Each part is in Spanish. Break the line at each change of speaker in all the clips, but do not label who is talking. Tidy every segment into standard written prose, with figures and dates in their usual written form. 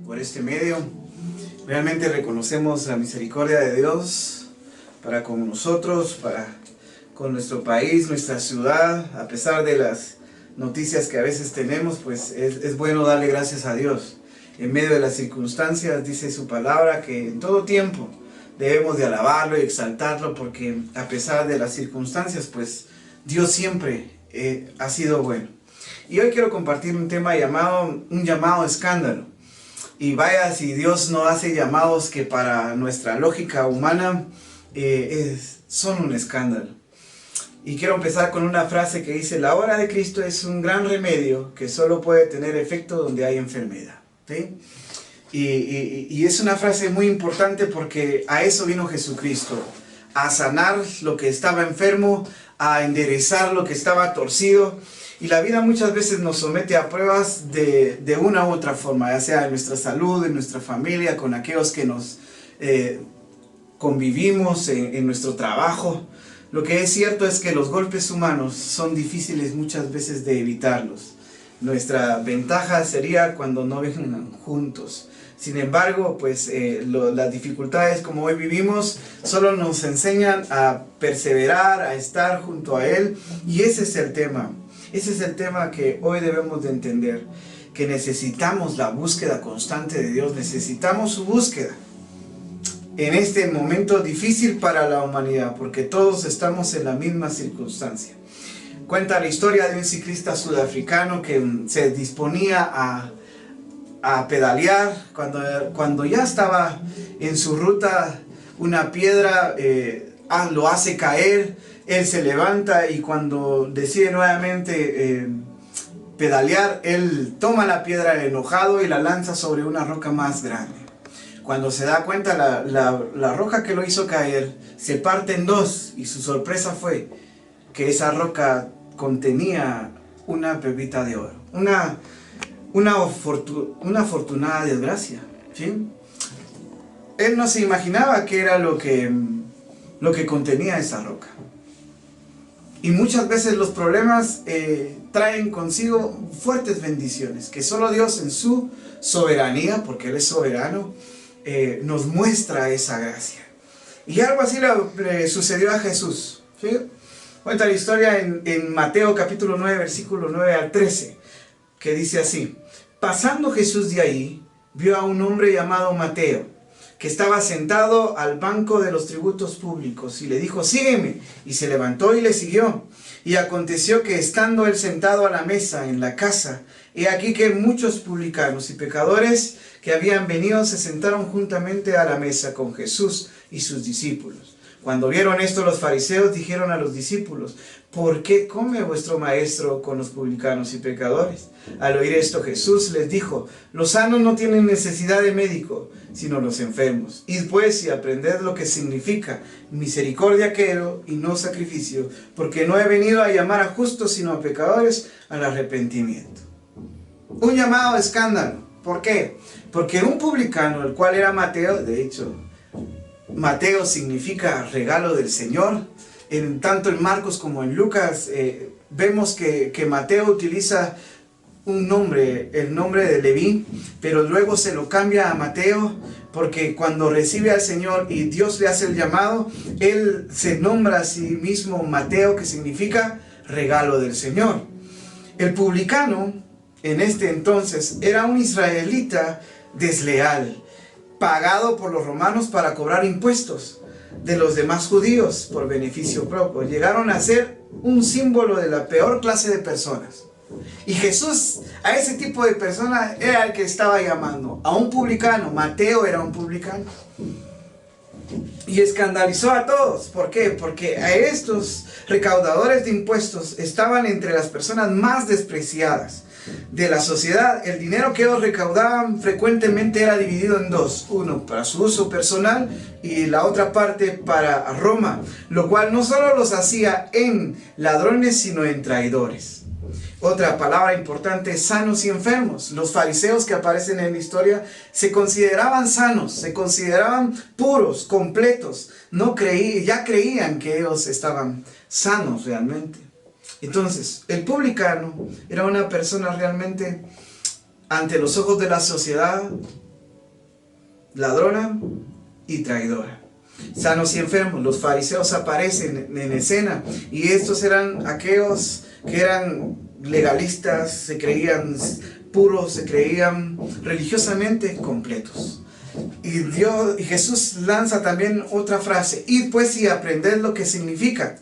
por este medio. Realmente reconocemos la misericordia de Dios para con nosotros, con nuestro país, nuestra ciudad. A pesar de las noticias que a veces tenemos, pues es bueno darle gracias a Dios. En medio de las circunstancias, dice su palabra que en todo tiempo debemos de alabarlo y exaltarlo, porque a pesar de las circunstancias, pues Dios siempre ha sido bueno. Y hoy quiero compartir un tema un llamado escándalo. Y vaya si Dios no hace llamados que para nuestra lógica humana son un escándalo. Y quiero empezar con una frase que dice: la obra de Cristo es un gran remedio que solo puede tener efecto donde hay enfermedad. ¿Sí? Y es una frase muy importante, porque a eso vino Jesucristo, a sanar lo que estaba enfermo, a enderezar lo que estaba torcido. Y la vida muchas veces nos somete a pruebas de una u otra forma, ya sea en nuestra salud, en nuestra familia, con aquellos que nos convivimos, en nuestro trabajo. Lo que es cierto es que los golpes humanos son difíciles muchas veces de evitarlos. Nuestra ventaja sería cuando no vengan juntos. Sin embargo, pues las dificultades como hoy vivimos solo nos enseñan a perseverar, a estar junto a Él. Y ese es el tema. Ese es el tema que hoy debemos de entender, que necesitamos la búsqueda constante de Dios, necesitamos su búsqueda en este momento difícil para la humanidad, porque todos estamos en la misma circunstancia. Cuenta la historia de un ciclista sudafricano que se disponía a pedalear, cuando ya estaba en su ruta, una piedra lo hace caer. Él se levanta y cuando decide nuevamente pedalear, él toma la piedra enojado y la lanza sobre una roca más grande. Cuando se da cuenta, la roca que lo hizo caer se parte en dos, y su sorpresa fue que esa roca contenía una pepita de oro. Una afortunada desgracia, ¿sí? Él no se imaginaba qué era lo que contenía esa roca. Y muchas veces los problemas traen consigo fuertes bendiciones, que solo Dios en su soberanía, porque Él es soberano, nos muestra esa gracia. Y algo así le sucedió a Jesús, ¿sí? Cuenta la historia en Mateo capítulo 9, versículo 9 al 13, que dice así: pasando Jesús de ahí, vio a un hombre llamado Mateo, que estaba sentado al banco de los tributos públicos, y le dijo: sígueme. Y se levantó y le siguió. Y aconteció que, estando él sentado a la mesa en la casa, he aquí que muchos publicanos y pecadores que habían venido se sentaron juntamente a la mesa con Jesús y sus discípulos. Cuando vieron esto, los fariseos dijeron a los discípulos: ¿por qué come vuestro maestro con los publicanos y pecadores? Al oír esto, Jesús les dijo: los sanos no tienen necesidad de médico, sino los enfermos. Id pues y aprended lo que significa: misericordia quiero y no sacrificio, porque no he venido a llamar a justos, sino a pecadores al arrepentimiento. Un llamado a escándalo. ¿Por qué? Porque un publicano, el cual era Mateo, de hecho, Mateo significa regalo del Señor. Tanto en Marcos como en Lucas vemos que Mateo utiliza un nombre, el nombre de Leví, pero luego se lo cambia a Mateo, porque cuando recibe al Señor y Dios le hace el llamado, él se nombra a sí mismo Mateo, que significa regalo del Señor. El publicano en este entonces era un israelita desleal, pagado por los romanos para cobrar impuestos de los demás judíos por beneficio propio. Llegaron a ser un símbolo de la peor clase de personas. Y Jesús a ese tipo de personas era el que estaba llamando. A un publicano. Mateo era un publicano. Y escandalizó a todos. ¿Por qué? Porque a estos recaudadores de impuestos estaban entre las personas más despreciadas de la sociedad. El dinero que ellos recaudaban frecuentemente era dividido en dos: uno para su uso personal y la otra parte para Roma, lo cual no solo los hacía en ladrones, sino en traidores. Otra palabra importante es sanos y enfermos. Los fariseos que aparecen en la historia se consideraban sanos, se consideraban puros, completos. Ya creían que ellos estaban sanos realmente. Entonces, el publicano era una persona realmente ante los ojos de la sociedad, ladrona y traidora. Sanos y enfermos, los fariseos aparecen en escena, y estos eran aquellos que eran legalistas, se creían puros, se creían religiosamente completos. Y Jesús lanza también otra frase: id pues y aprended lo que significa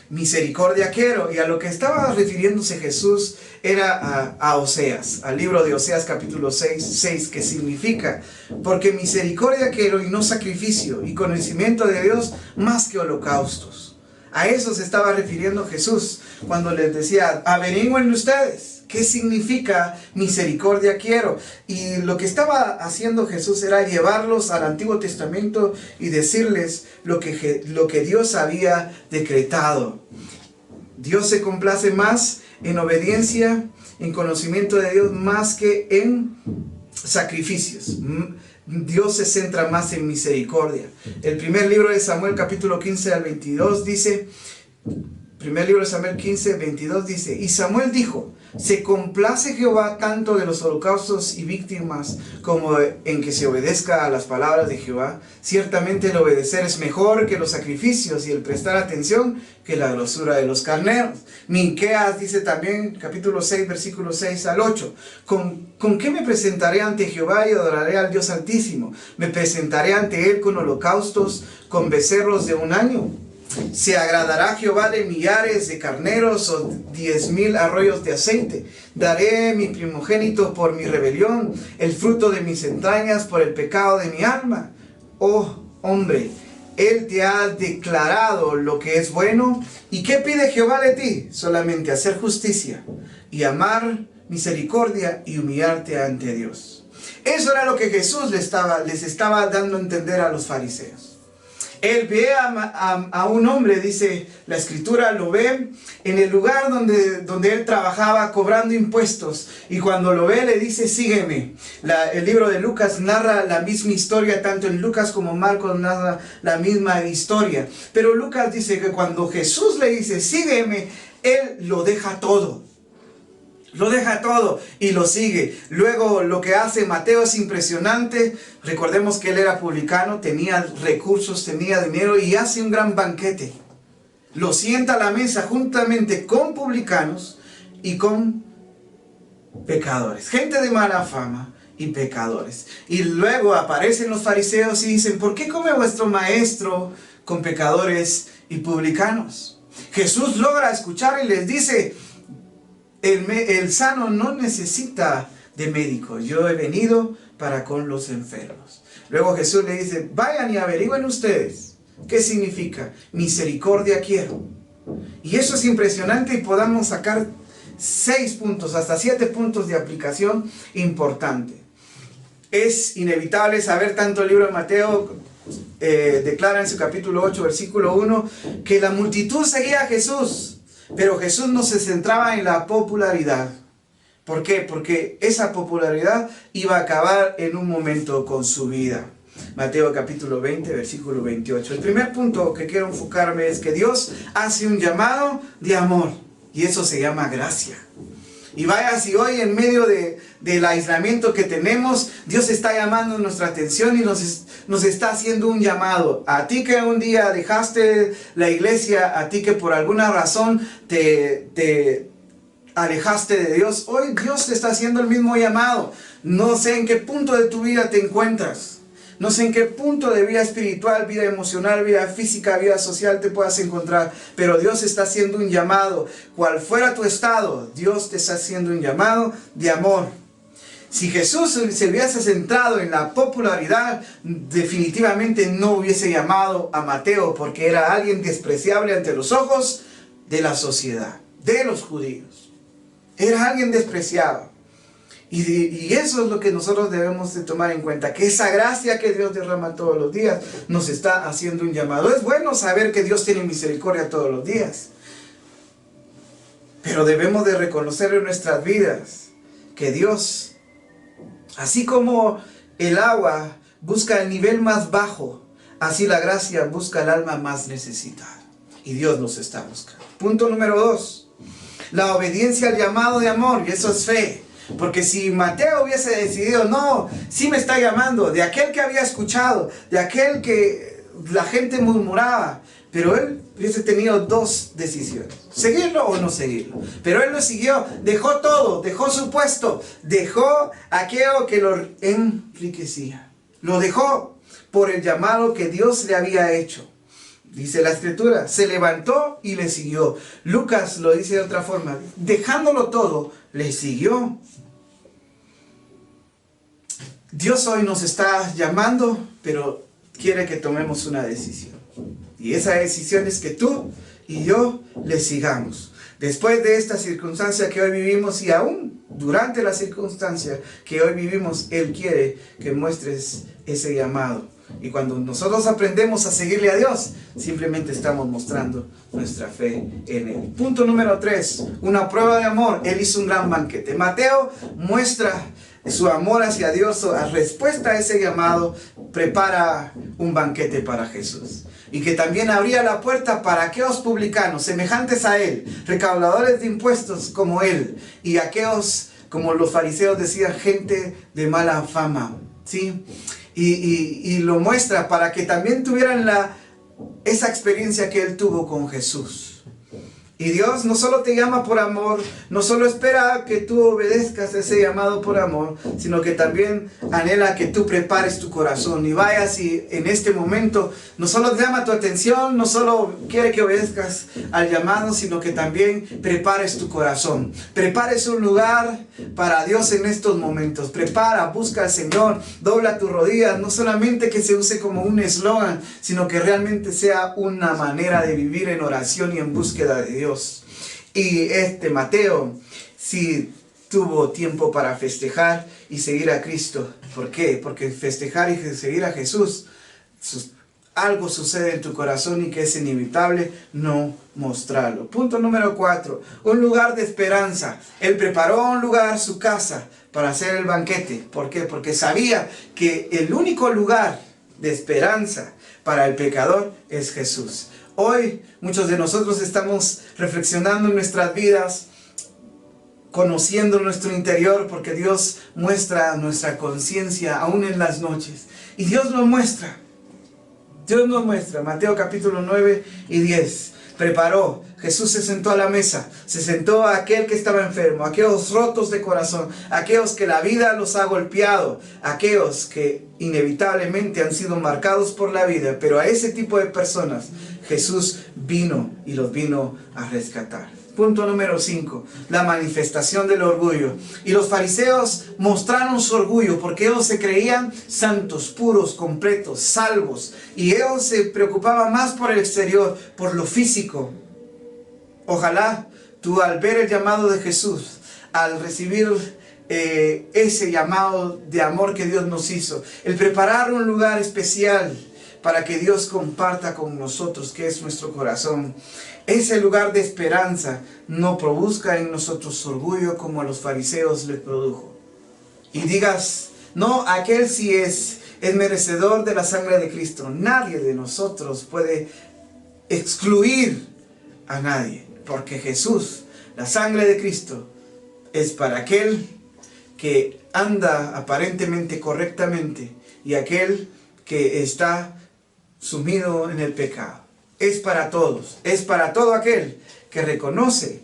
misericordia quiero. Y a lo que estaba refiriéndose Jesús era a Oseas, al libro de Oseas capítulo 6, que significa: porque misericordia quiero y no sacrificio, y conocimiento de Dios más que holocaustos. A eso se estaba refiriendo Jesús cuando les decía: averigüen ustedes qué significa misericordia quiero. Y lo que estaba haciendo Jesús era llevarlos al Antiguo Testamento y decirles lo que Dios había decretado. Dios se complace más en obediencia, en conocimiento de Dios, más que en sacrificios. Dios se centra más en misericordia. El primer libro de Samuel, capítulo 15 al 22, dice, primer libro de Samuel 15, 22 dice: y Samuel dijo: se complace Jehová tanto de los holocaustos y víctimas como en que se obedezca a las palabras de Jehová. Ciertamente el obedecer es mejor que los sacrificios, y el prestar atención que la grosura de los carneros. Miqueas dice también, capítulo 6, versículos 6 al 8: ¿Con qué me presentaré ante Jehová y adoraré al Dios Altísimo? ¿Me presentaré ante Él con holocaustos, con becerros de un año? ¿Se agradará Jehová de millares de carneros o 10,000 arroyos de aceite? Daré mi primogénito por mi rebelión, el fruto de mis entrañas por el pecado de mi alma. Oh hombre, Él te ha declarado lo que es bueno. ¿Y qué pide Jehová de ti? Solamente hacer justicia y amar misericordia y humillarte ante Dios. Eso era lo que Jesús les estaba dando a entender a los fariseos. Él ve a un hombre, dice la escritura, lo ve en el lugar donde él trabajaba cobrando impuestos, y cuando lo ve le dice: sígueme. El libro de Lucas narra la misma historia, tanto en Lucas como Marcos narra la misma historia, pero Lucas dice que cuando Jesús le dice sígueme, él lo deja todo. Lo deja todo y lo sigue. Luego lo que hace Mateo es impresionante. Recordemos que él era publicano, tenía recursos, tenía dinero, y hace un gran banquete. Lo sienta a la mesa juntamente con publicanos y con pecadores, gente de mala fama y pecadores. Y luego aparecen los fariseos y dicen: ¿por qué come vuestro maestro con pecadores y publicanos? Jesús logra escuchar y les dice: el sano no necesita de médico, yo he venido para con los enfermos. Luego Jesús le dice: vayan y averigüen ustedes qué significa misericordia quiero. Y eso es impresionante, y podamos sacar 6 puntos, hasta 7 puntos de aplicación importante. Es inevitable saber, tanto el libro de Mateo declara en su capítulo 8, versículo 1, que la multitud seguía a Jesús. Pero Jesús no se centraba en la popularidad. ¿Por qué? Porque esa popularidad iba a acabar en un momento con su vida. Mateo capítulo 20, versículo 28. El primer punto que quiero enfocarme es que Dios hace un llamado de amor, y eso se llama gracia. Y vaya, si hoy en medio del aislamiento que tenemos, Dios está llamando nuestra atención y nos está haciendo un llamado. A ti que un día dejaste la iglesia, a ti que por alguna razón te alejaste de Dios, hoy Dios te está haciendo el mismo llamado. No sé en qué punto de tu vida te encuentras. No sé en qué punto de vida espiritual, vida emocional, vida física, vida social te puedas encontrar, pero Dios está haciendo un llamado. Cual fuera tu estado, Dios te está haciendo un llamado de amor. Si Jesús se hubiese centrado en la popularidad, definitivamente no hubiese llamado a Mateo, porque era alguien despreciable ante los ojos de la sociedad, de los judíos. Era alguien despreciado. Y eso es lo que nosotros debemos de tomar en cuenta, que esa gracia que Dios derrama todos los días nos está haciendo un llamado. Es bueno saber que Dios tiene misericordia todos los días, pero debemos de reconocer en nuestras vidas que Dios, así como el agua busca el nivel más bajo, así la gracia busca el alma más necesitada, y Dios nos está buscando. Punto número 2, la obediencia al llamado de amor, y eso es fe. Porque si Mateo hubiese decidido, no, sí me está llamando, de aquel que había escuchado, de aquel que la gente murmuraba, pero él hubiese tenido dos decisiones, seguirlo o no seguirlo. Pero él lo siguió, dejó todo, dejó su puesto, dejó aquello que lo enriquecía. Lo dejó por el llamado que Dios le había hecho. Dice la Escritura, se levantó y le siguió. Lucas lo dice de otra forma, dejándolo todo, le siguió. Dios hoy nos está llamando, pero quiere que tomemos una decisión. Y esa decisión es que tú y yo le sigamos. Después de esta circunstancia que hoy vivimos y aún durante la circunstancia que hoy vivimos, Él quiere que muestres ese llamado. Y cuando nosotros aprendemos a seguirle a Dios, simplemente estamos mostrando nuestra fe en Él. Punto número 3, una prueba de amor. Él hizo un gran banquete. Mateo muestra su amor hacia Dios, a respuesta a ese llamado, prepara un banquete para Jesús. Y que también abría la puerta para aquellos publicanos semejantes a Él, recaudadores de impuestos como Él, y aquellos, como los fariseos decían, gente de mala fama, ¿sí? Y lo muestra para que también tuvieran esa experiencia que Él tuvo con Jesús. Y Dios no solo te llama por amor, no solo espera que tú obedezcas ese llamado por amor, sino que también anhela que tú prepares tu corazón y vayas y en este momento no solo llama tu atención, no solo quiere que obedezcas al llamado, sino que también prepares tu corazón. Prepares un lugar para Dios en estos momentos. Prepara, busca al Señor, dobla tus rodillas, no solamente que se use como un eslogan, sino que realmente sea una manera de vivir en oración y en búsqueda de Dios. Y Mateo sí tuvo tiempo para festejar y seguir a Cristo. ¿Por qué? Porque festejar y seguir a Jesús, algo sucede en tu corazón y que es inevitable no mostrarlo. Punto número 4, un lugar de esperanza. Él preparó un lugar, su casa, para hacer el banquete. ¿Por qué? Porque sabía que el único lugar de esperanza para el pecador es Jesús. Hoy muchos de nosotros estamos reflexionando en nuestras vidas, conociendo nuestro interior, porque Dios muestra nuestra conciencia aún en las noches. Y Dios nos muestra. Dios nos muestra. Mateo capítulo 9 y 10. Preparó. Jesús se sentó a la mesa. Se sentó a aquel que estaba enfermo, aquellos rotos de corazón, aquellos que la vida los ha golpeado, aquellos que inevitablemente han sido marcados por la vida. Pero a ese tipo de personas Jesús vino y los vino a rescatar. Punto número 5, la manifestación del orgullo. Y los fariseos mostraron su orgullo porque ellos se creían santos, puros, completos, salvos. Y ellos se preocupaban más por el exterior, por lo físico. Ojalá tú, al ver el llamado de Jesús, al recibir ese llamado de amor que Dios nos hizo, el preparar un lugar especial para que Dios comparta con nosotros, que es nuestro corazón, ese lugar de esperanza, no produzca en nosotros orgullo como a los fariseos les produjo. Y digas, no, aquel sí es merecedor de la sangre de Cristo. Nadie de nosotros puede excluir a nadie, porque Jesús, la sangre de Cristo, es para aquel que anda aparentemente correctamente y aquel que está sumido en el pecado. Es para todos, es para todo aquel que reconoce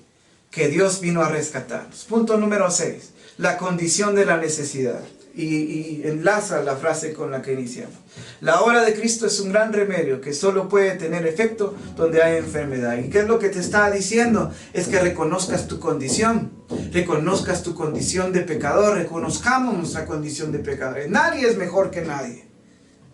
que Dios vino a rescatarnos. Punto número 6, la condición de la necesidad. Y enlaza la frase con la que iniciamos. La obra de Cristo es un gran remedio que solo puede tener efecto donde hay enfermedad. ¿Y qué es lo que te está diciendo? Es que reconozcas tu condición. Reconozcas tu condición de pecador. Reconozcamos nuestra condición de pecadores. Nadie es mejor que nadie.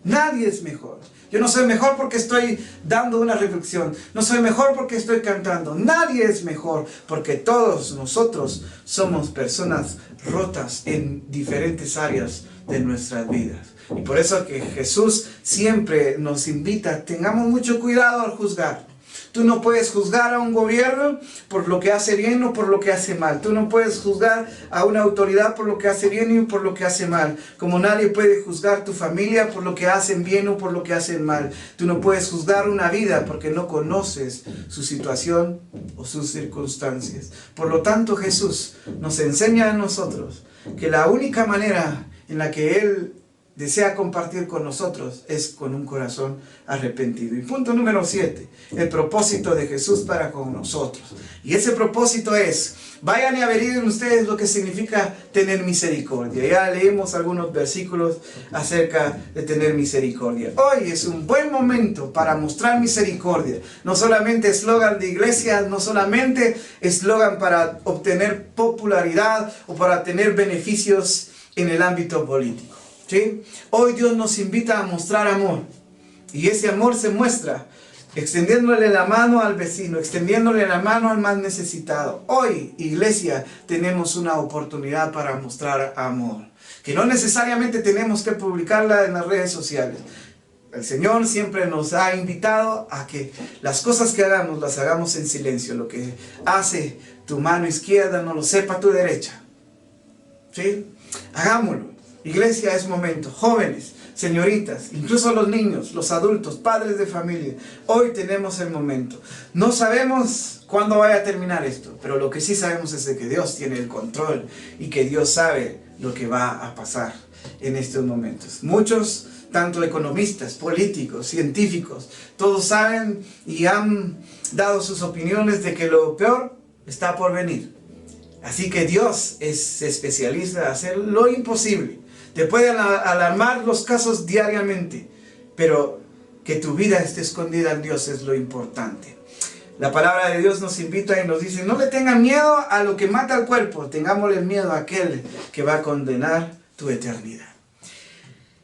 Nadie es mejor. Yo no soy mejor porque estoy dando una reflexión. No soy mejor porque estoy cantando. Nadie es mejor porque todos nosotros somos personas rotas en diferentes áreas de nuestras vidas. Y por eso que Jesús siempre nos invita, tengamos mucho cuidado al juzgar. Tú no puedes juzgar a un gobierno por lo que hace bien o por lo que hace mal. Tú no puedes juzgar a una autoridad por lo que hace bien y por lo que hace mal. Como nadie puede juzgar tu familia por lo que hacen bien o por lo que hacen mal. Tú no puedes juzgar una vida porque no conoces su situación o sus circunstancias. Por lo tanto, Jesús nos enseña a nosotros que la única manera en la que Él desea compartir con nosotros es con un corazón arrepentido. Y punto número 7, el propósito de Jesús para con nosotros. Y ese propósito es, vayan y averigüen ustedes lo que significa tener misericordia. Ya leímos algunos versículos acerca de tener misericordia. Hoy es un buen momento para mostrar misericordia. No solamente eslogan de iglesia, no solamente eslogan para obtener popularidad o para tener beneficios en el ámbito político. ¿Sí? Hoy Dios nos invita a mostrar amor, y ese amor se muestra extendiéndole la mano al vecino, extendiéndole la mano al más necesitado. Hoy, iglesia, tenemos una oportunidad para mostrar amor, que no necesariamente tenemos que publicarla en las redes sociales. El Señor siempre nos ha invitado a que las cosas que hagamos, las hagamos en silencio. Lo que hace tu mano izquierda no lo sepa tu derecha. ¿Sí? Hagámoslo. Iglesia, es momento. Jóvenes, señoritas, incluso los niños, los adultos, padres de familia. Hoy tenemos el momento. No sabemos cuándo vaya a terminar esto, pero lo que sí sabemos es de que Dios tiene el control y que Dios sabe lo que va a pasar en estos momentos. Muchos, tanto economistas, políticos, científicos, todos saben y han dado sus opiniones de que lo peor está por venir. Así que Dios se especializa en hacer lo imposible. Te pueden alarmar los casos diariamente, pero que tu vida esté escondida en Dios es lo importante. La palabra de Dios nos invita y nos dice, no le tengan miedo a lo que mata al cuerpo, tengámosle miedo a aquel que va a condenar tu eternidad.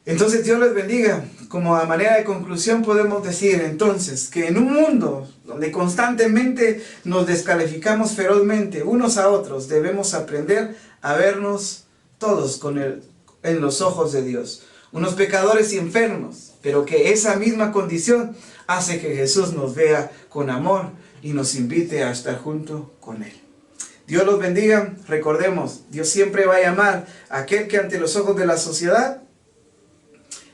Entonces Dios les bendiga. Como a manera de conclusión podemos decir entonces que en un mundo donde constantemente nos descalificamos ferozmente unos a otros, debemos aprender a vernos todos en los ojos de Dios. Unos pecadores y enfermos, pero que esa misma condición hace que Jesús nos vea con amor y nos invite a estar junto con Él. Dios los bendiga. Recordemos, Dios siempre va a llamar a aquel que ante los ojos de la sociedad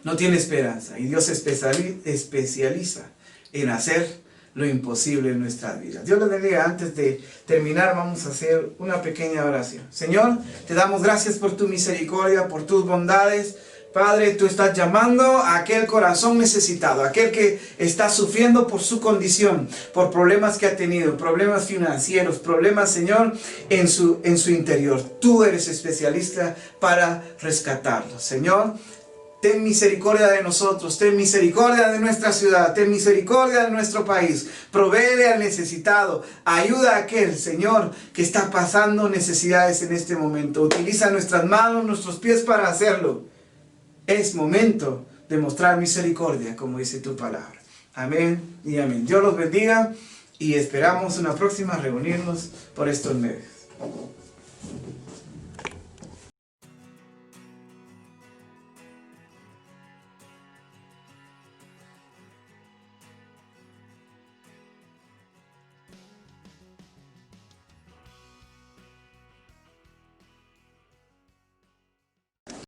no tiene esperanza, y Dios se especializa en hacer lo imposible en nuestras vidas. Dios les bendiga. Antes de terminar vamos a hacer una pequeña oración. Señor, te damos gracias por tu misericordia, por tus bondades. Padre, tú estás llamando a aquel corazón necesitado, aquel que está sufriendo por su condición, por problemas que ha tenido, problemas financieros, problemas, Señor, en su interior. Tú eres especialista para rescatarlo, Señor. Ten misericordia de nosotros, ten misericordia de nuestra ciudad, ten misericordia de nuestro país. Provéele al necesitado, ayuda a aquel, Señor, que está pasando necesidades en este momento. Utiliza nuestras manos, nuestros pies para hacerlo. Es momento de mostrar misericordia, como dice tu palabra. Amén y amén. Dios los bendiga y esperamos una próxima reunirnos por estos medios.